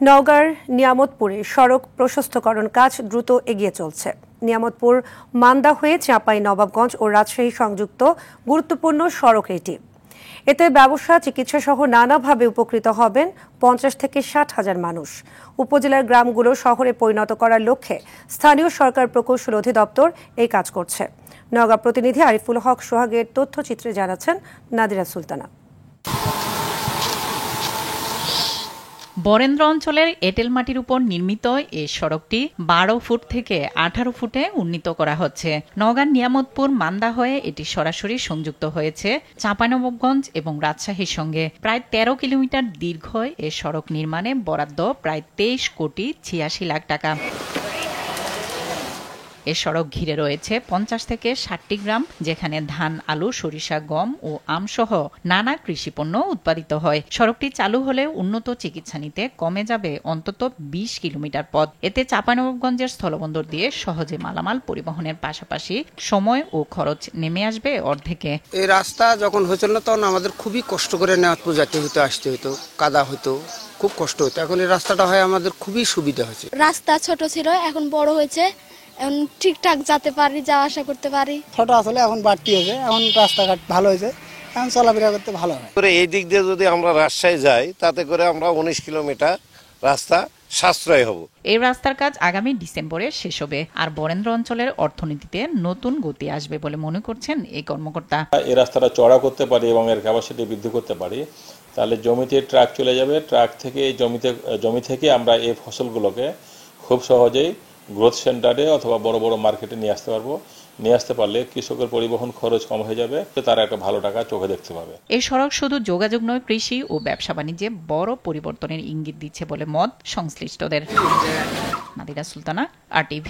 নওগাঁর নিয়ামতপুরে সড়ক প্রশস্তকরণ কাজ দ্রুত এগিয়ে চলছে। নিয়ামতপুর মান্দা হয়ে চাঁপাইনবাবগঞ্জ ও রাজশাহী সংযুক্ত গুরুত্বপূর্ণ সড়ক এটি। এতে ব্যবসা, চিকিৎসা সহ নানাভাবে উপকৃত হবেন 50 থেকে 60 হাজার মানুষ। উপজেলার গ্রামগুলো শহরে পরিণত করার লক্ষ্যে স্থানীয় সরকার প্রকৌশল অধিদপ্তর এই কাজ করছে। নওগাঁ প্রতিনিধি আরিফুল হক সোহাগের তথ্যচিত্রে জানাচ্ছেন নাদিরা সুলতানা। বরেন্দ্র অঞ্চলের এঁটেল মাটির উপর নির্মিত এই সড়কটি 12 ফুট থেকে 18 ফুটে উন্নীত করা হচ্ছে। নওগাঁর নিয়ামতপুর মান্দা হয়ে এটি সরাসরি সংযুক্ত হয়েছে চাঁপাইনবাবগঞ্জ এবং রাজশাহীর সঙ্গে। প্রায় 13 কিলোমিটার দীর্ঘ এ সড়ক নির্মাণে বরাদ্দ প্রায় 23 কোটি 86 লাখ টাকা। এ সড়ক ঘিরে রয়েছে 50 থেকে 60টি গ্রাম, যেখানে ধান, আলু, সরিষা, গম ও আমসহ নানা কৃষিপণ্য উৎপাদিত হয়। সড়কটি চালু হলে উন্নত চিকিৎসা নিতে কমে যাবে অন্তত 20 কিলোমিটার পথ। এতে চাঁপাইনবাবগঞ্জের স্থলবন্দর দিয়ে সহজে মালামাল পরিবহনের পাশাপাশি সময় ও খরচ নেমে আসবে অর্ধেকে। এই রাস্তা যখন হয়েছিল না তখন আমাদের খুবই কষ্ট করে নিয়ামতপুর যেতে হতো, আসতে হতো, কাদা হতো, খুব কষ্ট হতো। এখন এই রাস্তাটা হয় আমাদের খুবই সুবিধা হয়েছে। রাস্তা ছোট ছিল, এখন বড় হয়েছে, এখন ঠিকঠাক যেতে পারি, যাওয়া আসা করতে পারি। ছোট আসলে এখন বাড়তি হয়েছে, এখন রাস্তাঘাট ভালো হয়েছে, এখন চলাফেরা করতে ভালো হয়। এই দিক দিয়ে যদি আমরা রাজশাহী যাই, তাতে করে আমরা 19 কিলোমিটার রাস্তা সাশ্রয় হব। এই রাস্তার কাজ আগামী ডিসেম্বরে শেষ হবে, আর বরেন্দ্র অঞ্চলের অর্থনীতিতে নতুন গতি আসবে বলে মনে করছেন এই কর্মকর্তা। এই রাস্তাটা চড়া করতে পারি এবং এর ক্যাপাসিটি বৃদ্ধি করতে পারি, তাহলে জমিতে ট্রাক চলে যাবে। ট্রাক থেকে জমি থেকে আমরা এই ফসলগুলোকে খুব সহজেই গ্রোথ সেন্টারে অথবা বড় বড় মার্কেটে নিয়ে আসতে পারবো। নিয়ে আসতে পারলে কৃষকের পরিবহন খরচ কম হয়ে যাবে, তারা একটা ভালো টাকা চোখে দেখতে পাবে। এই সড়ক শুধু যোগাযোগ নয়, কৃষি ও ব্যবসা বাণিজ্যে বড় পরিবর্তনের ইঙ্গিত দিচ্ছে বলে মত সংশ্লিষ্টদের। নাদিরা সুলতানা, RTV।